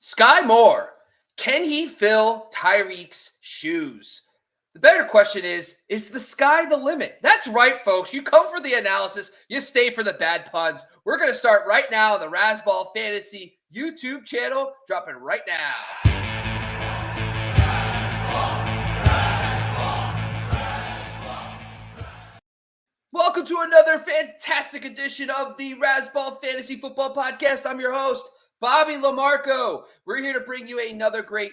Skyy Moore, can he fill Tyreek's shoes? The better question is the sky the limit? That's right, folks. You come for the analysis, you stay for the bad puns. We're going to start right now on the Razzball Fantasy YouTube channel, dropping right now. Welcome to another fantastic edition of the Razzball Fantasy Football Podcast. I'm your host, Bobby LaMarco. We're here to bring you another great,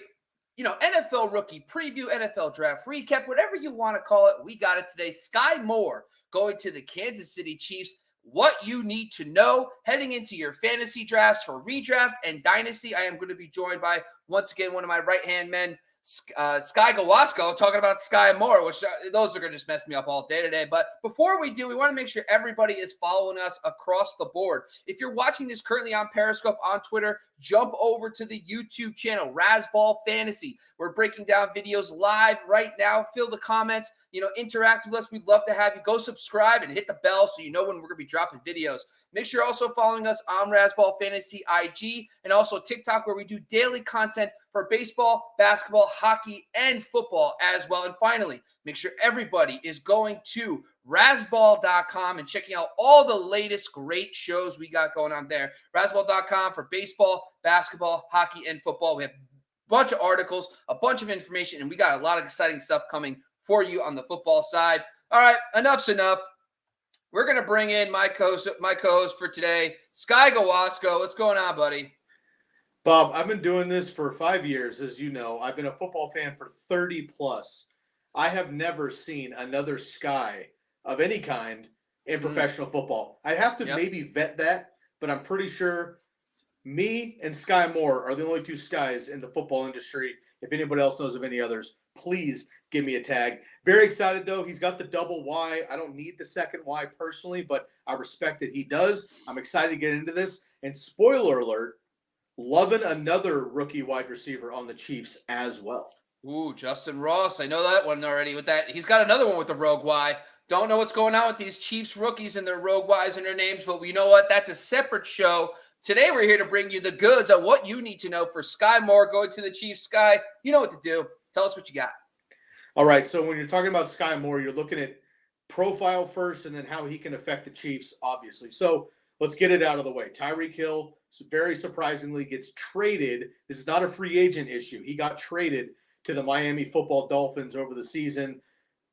NFL rookie preview, NFL draft recap, whatever you want to call it. We got it today. Skyy Moore going to the Kansas City Chiefs. What you need to know heading into your fantasy drafts for redraft and dynasty. I am going to be joined by, once again, one of my right-hand men, Skye talking about Skyy Moore, which those are going to just mess me up all day today. But before we do, we want to make sure everybody is following us across the board. If you're watching this currently on Periscope, on Twitter, jump over to the YouTube channel, Razzball Fantasy. We're breaking down videos live right now. Fill the comments, interact with us. We'd love to have you. Go subscribe and hit the bell so you know when we're going to be dropping videos. Make sure you're also following us on Razzball Fantasy IG and also TikTok, where we do daily content for baseball, basketball, hockey, and football as well. And finally, make sure everybody is going to Razzball.com and checking out all the latest great shows we got going on there. Razzball.com for baseball, basketball, hockey, and football. We have a bunch of articles, a bunch of information, and we got a lot of exciting stuff coming for you on the football side. All right, enough's enough. We're going to bring in my co-host for today, Skyy Moore. What's going on, buddy? Bob, I've been doing this for 5 years, as you know. I've been a football fan for 30 plus. I have never seen another Skye of any kind in professional football. I have to maybe vet that, but I'm pretty sure me and Skyy Moore are the only two Skyes in the football industry. If anybody else knows of any others, please give me a tag. Very excited, though. He's got the double Y. I don't need the second Y personally, but I respect that he does. I'm excited to get into this. And spoiler alert, loving another rookie wide receiver on the Chiefs as well. Ooh, Justin Ross. I know that one already with that. He's got another one with the Rogue Y. Don't know what's going on with these Chiefs rookies and their Rogue Ys and their names, but you know what? That's a separate show. Today, we're here to bring you the goods on what you need to know for Skyy Moore going to the Chiefs. Skye, you know what to do. Tell us what you got. All right, so when you're talking about Skyy Moore, you're looking at profile first and then how he can affect the Chiefs, obviously. So let's get it out of the way. Tyreek Hill, very surprisingly, gets traded. This is not a free agent issue. He got traded to the Miami Football Dolphins over the season.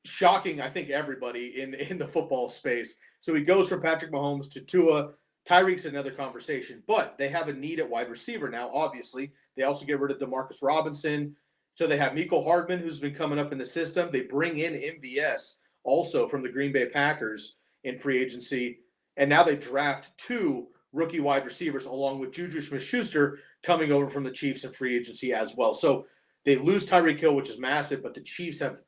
Shocking, I think, everybody in the football space. So he goes from Patrick Mahomes to Tua. Tyreek's another conversation, but they have a need at wide receiver now, obviously. They also get rid of Demarcus Robinson. So they have Mecole Hardman, who's been coming up in the system. They bring in MVS, also from the Green Bay Packers in free agency. And now they draft two rookie wide receivers along with Juju Smith-Schuster coming over from the Chiefs in free agency as well. So they lose Tyreek Hill, which is massive, but the Chiefs have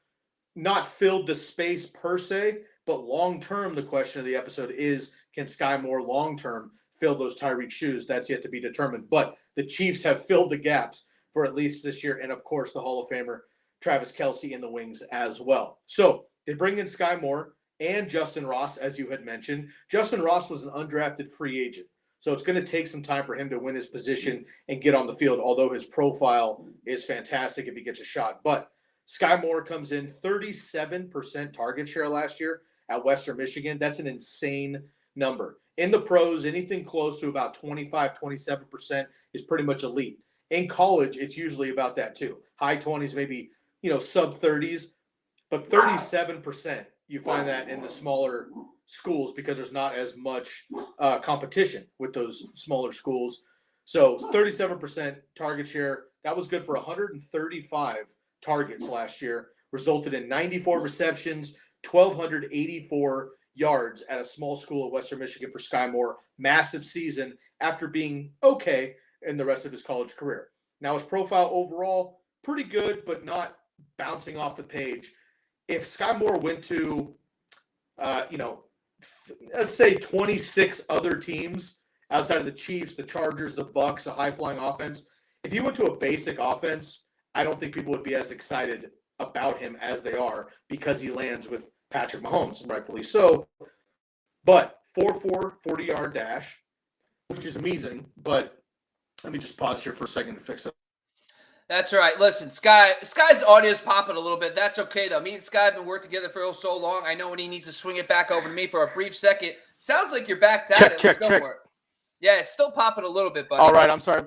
not filled the space per se. But long-term, the question of the episode is, can Skyy Moore long-term fill those Tyreek shoes? That's yet to be determined. But the Chiefs have filled the gaps for at least this year. And, of course, the Hall of Famer Travis Kelce in the wings as well. So they bring in Skyy Moore and Justin Ross, as you had mentioned. Justin Ross was an undrafted free agent. So it's going to take some time for him to win his position and get on the field, although his profile is fantastic if he gets a shot. But Skyy Moore comes in 37% target share last year at Western Michigan. That's an insane number. In the pros, anything close to about 25, 27% is pretty much elite. In college, it's usually about that too. High 20s, maybe, sub 30s, but 37%, you find that in the smaller schools because there's not as much competition with those smaller schools. So 37% target share, that was good for 135 targets last year, resulted in 94 receptions, 1,284 yards at a small school at Western Michigan for Skyy Moore. Massive season after being okay in the rest of his college career. Now his profile overall, pretty good, but not bouncing off the page. If Skyy Moore went to, let's say 26 other teams outside of the Chiefs, the Chargers, the Bucs, a high-flying offense, if he went to a basic offense, I don't think people would be as excited about him as they are because he lands with Patrick Mahomes, rightfully so. But 4.4 40-yard dash, which is amazing, but Let me just pause here for a second to fix it. That's right. Listen, Sky's audio is popping a little bit. That's okay, though. Me and Skye have been working together for so long. I know when he needs to swing it back over to me for a brief second. Sounds like you're back at it. Let's go for it. Yeah, it's still popping a little bit, buddy. All right, I'm sorry.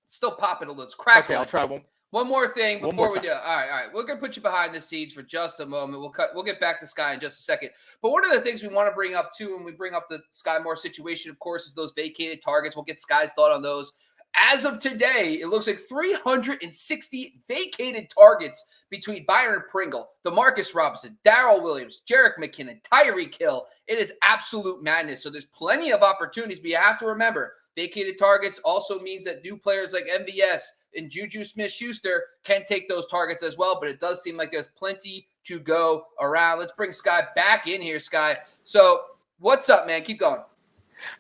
It's still popping a little. It's crackling. Okay, I'll try one more thing before we do it. All right. We're gonna put you behind the scenes for just a moment. We'll get back to Skye in just a second. But one of the things we want to bring up too, when we bring up the Skyy Moore situation, of course, is those vacated targets. We'll get Skye's thought on those. As of today, it looks like 360 vacated targets between Byron Pringle, DeMarcus Robinson, Darrell Williams, Jerick McKinnon, Tyreek Hill. It is absolute madness. So there's plenty of opportunities, but you have to remember, vacated targets also means that new players like MVS and Juju Smith-Schuster can take those targets as well, but it does seem like there's plenty to go around. Let's bring Skye back in here, Skye. So what's up, man? Keep going.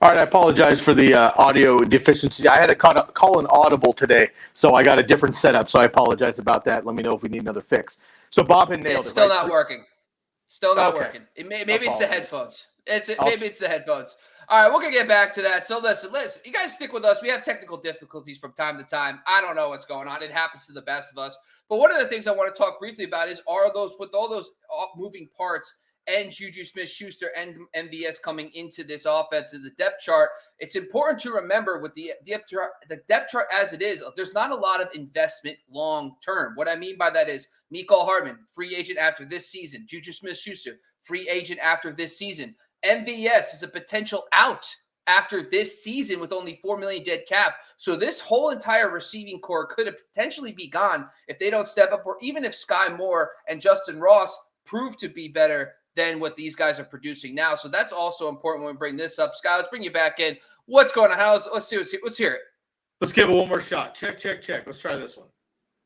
All right, I apologize for the audio deficiency. I had to call an audible today, so I got a different setup, so I apologize about that. Let me know if we need another fix. So Bob had nailed it. It's still not working. Still not working. Maybe it's the headphones. Maybe it's the headphones. All right, we're going to get back to that. So listen, you guys stick with us. We have technical difficulties from time to time. I don't know what's going on. It happens to the best of us. But one of the things I want to talk briefly about is with all those moving parts and Juju Smith-Schuster and MVS coming into this offense in the depth chart, it's important to remember with the depth chart as it is, there's not a lot of investment long-term. What I mean by that is Mecole Hardman, free agent after this season. Juju Smith-Schuster, free agent after this season. MVS is a potential out after this season with only $4 million dead cap. So this whole entire receiving core could potentially be gone if they don't step up, or even if Skyy Moore and Justin Ross prove to be better than what these guys are producing now. So that's also important when we bring this up. Skye, let's bring you back in. What's going on? Let's hear it. Let's give it one more shot. Check. Let's try this one.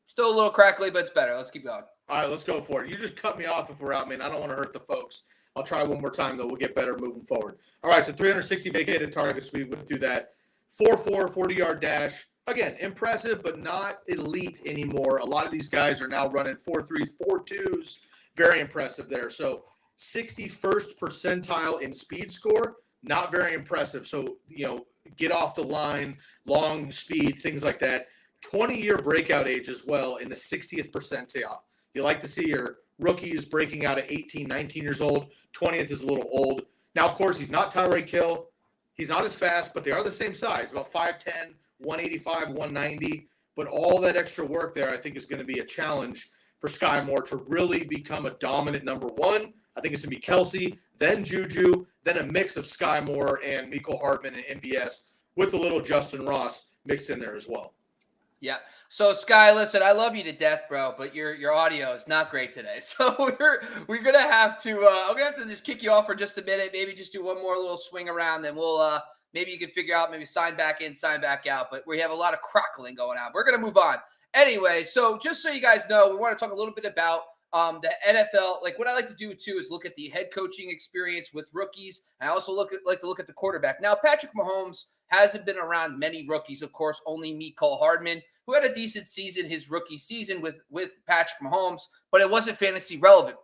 Still a little crackly, but it's better. Let's keep going. All right, let's go for it. You just cut me off if we're out, man. I don't want to hurt the folks. I'll try one more time, though. We'll get better moving forward. All right, so 360 vacated targets. We went through that. 4.4, 40-yard dash. Again, impressive, but not elite anymore. A lot of these guys are now running 4.3s, 4.2s. Very impressive there. So 61st percentile in speed score, not very impressive. So, get off the line, long speed, things like that. 20-year breakout age as well in the 60th percentile. You like to see your rookies breaking out at 18, 19 years old. 20th is a little old. Now, of course, he's not Tyreek Hill. He's not as fast, but they are the same size, about 5'10", 185, 190. But all that extra work there, I think, is going to be a challenge for Skyy Moore to really become a dominant number one. I think it's going to be Kelsey, then Juju, then a mix of Skyy Moore and Mecole Hardman and MVS with a little Justin Ross mixed in there as well. Yeah. So Skye, listen, I love you to death, bro, but your audio is not great today. So we're gonna have to I'm gonna have to just kick you off for just a minute, maybe just do one more little swing around, then we'll maybe you can figure out maybe sign back in, sign back out. But we have a lot of crackling going on. We're gonna move on. Anyway, so just so you guys know, we want to talk a little bit about the NFL. Like what I like to do too is look at the head coaching experience with rookies. I also like to look at the quarterback. Now, Patrick Mahomes hasn't been around many rookies, of course, only Mecole Hardman, who had a decent season, his rookie season with Patrick Mahomes, but it wasn't fantasy relevant.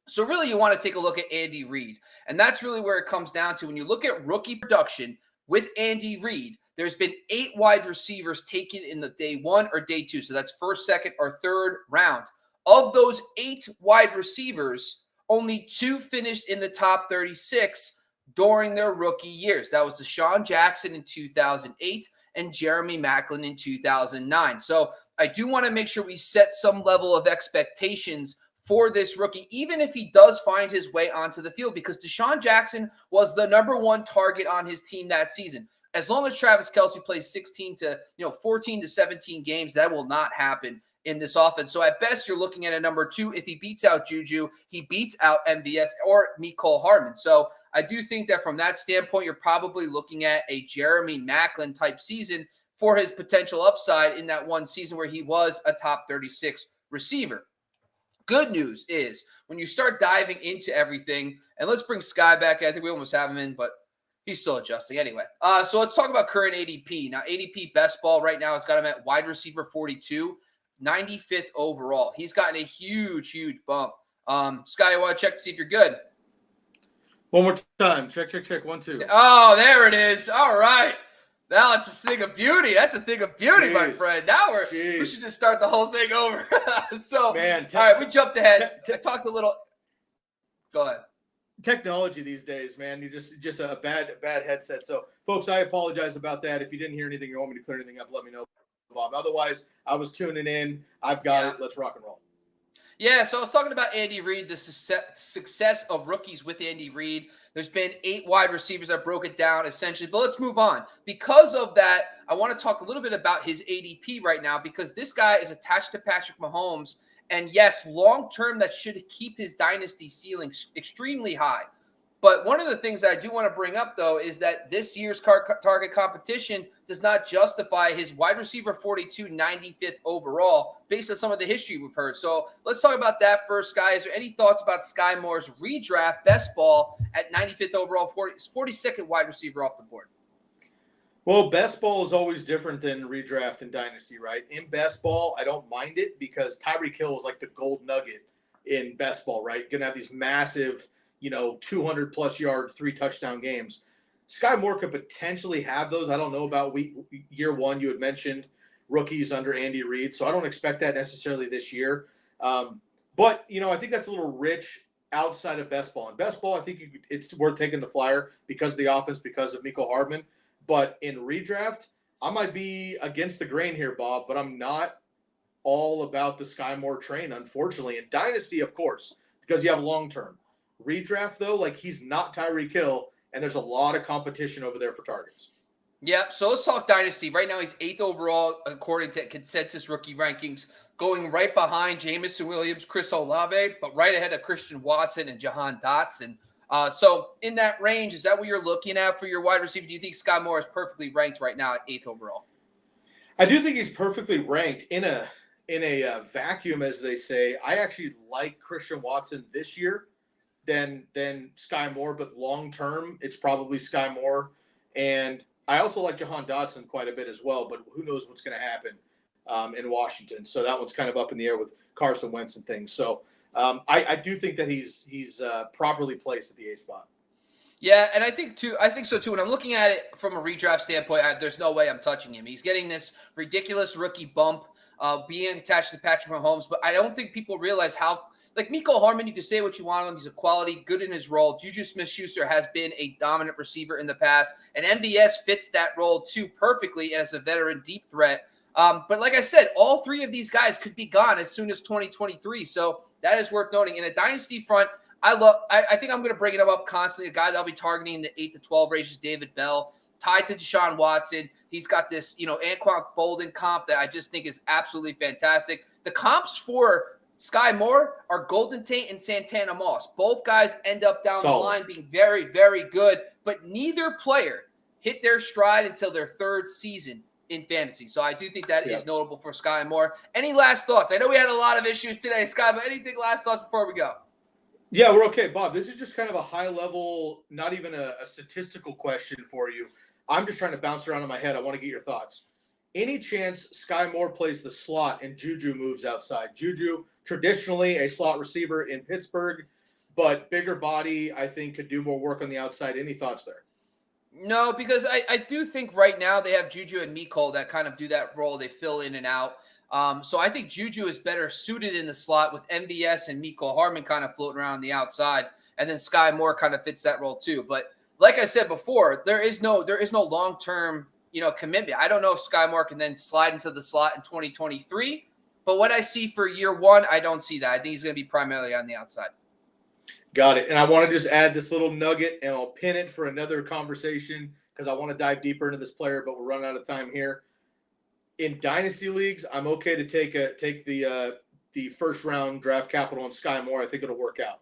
So really you want to take a look at Andy Reid. And that's really where it comes down to. When you look at rookie production with Andy Reid, there's been 8 wide receivers taken in the day 1 or day 2. So that's first, second, or third round. Of those 8 wide receivers, only 2 finished in the top 36 during their rookie years. That was Deshaun Jackson in 2008 and Jeremy Maclin in 2009. So I do want to make sure we set some level of expectations for this rookie, even if he does find his way onto the field, because Deshaun Jackson was the number 1 target on his team that season. As long as Travis Kelce plays 14 to 17 games, that will not happen in this offense. So at best, you're looking at a number 2. If he beats out Juju, he beats out MVS or Mecole Hardman. So I do think that from that standpoint, you're probably looking at a Jeremy Maclin type season for his potential upside in that one season where he was a top 36 receiver. Good news is when you start diving into everything, and let's bring Skye back. I think we almost have him in, but he's still adjusting anyway. So let's talk about current ADP. Now, ADP best ball right now has got him at wide receiver 42, 95th overall. He's gotten a huge bump. Skye, you want to check to see if you're good? One more time. Check. 1, 2. Oh, there it is. All right. Now it's a thing of beauty. That's a thing of beauty, my friend. Now we should just start the whole thing over. So, man, all right, we jumped ahead. I talked a little. Go ahead. Technology these days, man. You just a bad headset. So, folks, I apologize about that. If you didn't hear anything, you want me to clear anything up, let me know, Bob. Otherwise, I was tuning in. I've got it. Let's rock and roll. Yeah, so I was talking about Andy Reid, the success of rookies with Andy Reid. There's been 8 wide receivers that broke it down, essentially. But let's move on. Because of that, I want to talk a little bit about his ADP right now, because this guy is attached to Patrick Mahomes. And yes, long-term, that should keep his dynasty ceiling extremely high. But one of the things that I do want to bring up, though, is that this year's target competition does not justify his wide receiver 42, 95th overall, based on some of the history we've heard. So let's talk about that first, Skye. Is there any thoughts about Skyy Moore's redraft best ball at 95th overall, 42nd wide receiver off the board? Well, best ball is always different than redraft and dynasty, right? In best ball, I don't mind it because Tyreek Hill is like the gold nugget in best ball, right? You're going to have these massive, 200-plus yard, 3-touchdown games. Skyy Moore could potentially have those. I don't know about year one. You had mentioned rookies under Andy Reid, so I don't expect that necessarily this year. But, I think that's a little rich outside of best ball. In best ball, I think it's worth taking the flyer because of the offense, because of Mecole Hardman. But in redraft, I might be against the grain here, Bob, but I'm not all about the Skyy Moore train, unfortunately. In dynasty, of course, because you have long-term. Redraft, though, he's not Tyreek Hill, and there's a lot of competition over there for targets. Yeah, so let's talk dynasty. Right now, he's 8th overall according to consensus rookie rankings, going right behind Jameson Williams, Chris Olave, but right ahead of Christian Watson and Jahan Dotson. So in that range, is that what you're looking at for your wide receiver? Do you think Skyy Moore is perfectly ranked right now at 8th overall? I do think he's perfectly ranked in a vacuum, as they say. I actually like Christian Watson this year than Skyy Moore, but long term, it's probably Skyy Moore. And I also like Jahan Dotson quite a bit as well, but who knows what's going to happen in Washington. So that one's kind of up in the air with Carson Wentz and things. So I do think that he's properly placed at the 8th spot. Yeah, and I think so too. When I'm looking at it from a redraft standpoint, there's no way I'm touching him. He's getting this ridiculous rookie bump, being attached to Patrick Mahomes, but I don't think people realize how. Like Mecole Hardman, you can say what you want on him. He's a quality, good in his role. Juju Smith-Schuster has been a dominant receiver in the past, and MVS fits that role too perfectly as a veteran deep threat. But like I said, all 3 of these guys could be gone as soon as 2023. So that is worth noting. In a dynasty front, I think I'm going to bring it up constantly. A guy that I'll be targeting in the 8 to 12 range is David Bell, tied to Deshaun Watson. He's got this, Anquan Bolden comp that I just think is absolutely fantastic. The comps for Skyy Moore are Golden Tate and Santana Moss. Both guys end up down the line being very, very good, but neither player hit their stride until their 3rd season in fantasy. So I do think that is notable for Skyy Moore. Any last thoughts? I know we had a lot of issues today, Skye, but anything last thoughts before we go? Yeah, we're okay, Bob. This is just kind of a high level, not even a statistical question for you. I'm just trying to bounce around in my head. I want to get your thoughts. Any chance Skyy Moore plays the slot and Juju moves outside? Juju, traditionally a slot receiver in Pittsburgh, but bigger body, I think, could do more work on the outside. Any thoughts there? No, because I do think right now they have Juju and Mecole that kind of do that role. They fill in and out. So I think Juju is better suited in the slot with MVS and Mecole Hardman kind of floating around the outside. And then Skyy Moore kind of fits that role too. But like I said before, there is no long-term, commitment. I don't know if Skyy Moore can then slide into the slot in 2023. But what I see for year one, I don't see that. I think he's going to be primarily on the outside. Got it. And I want to just add this little nugget, and I'll pin it for another conversation because I want to dive deeper into this player, but we're running out of time here. In dynasty leagues, I'm okay to take the first round draft capital on Skyy Moore. I think it'll work out.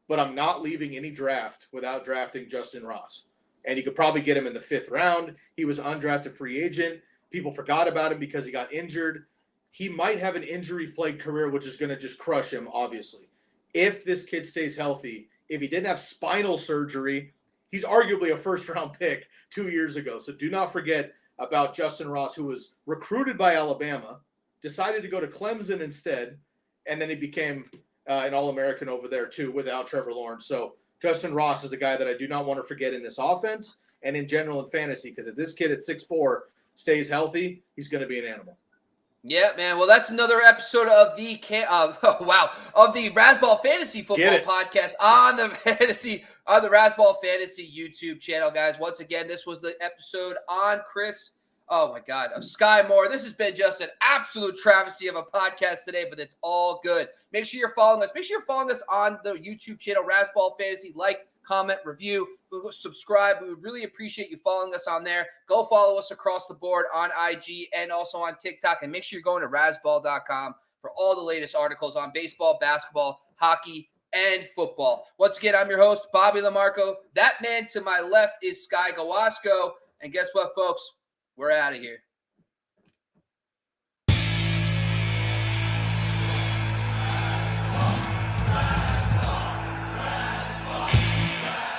But I'm not leaving any draft without drafting Justin Ross. And you could probably get him in the 5th round. He was an undrafted free agent. People forgot about him because he got injured. He might have an injury-plagued career, which is going to just crush him, obviously. If this kid stays healthy, if he didn't have spinal surgery, he's arguably a first-round pick 2 years ago. So do not forget about Justin Ross, who was recruited by Alabama, decided to go to Clemson instead, and then he became an All-American over there too without Trevor Lawrence. So Justin Ross is the guy that I do not want to forget in this offense. and in general in fantasy, because if this kid at 6'4" stays healthy, he's going to be an animal. Yeah, man. Well, that's another episode of the of the Razzball Fantasy Football Podcast on the Razzball Fantasy YouTube channel, guys. Once again, this was the episode on of Skyy Moore. This has been just an absolute travesty of a podcast today, but it's all good. Make sure you're following us. Make sure you're following us on the YouTube channel, Razzball Fantasy. Like, comment, review, subscribe. We would really appreciate you following us on there. Go follow us across the board on IG and also on TikTok. And make sure you're going to razzball.com for all the latest articles on baseball, basketball, hockey, and football. Once again, I'm your host, Bobby Lamarco. That man to my left is Skye Moore. And guess what, folks? We're out of here.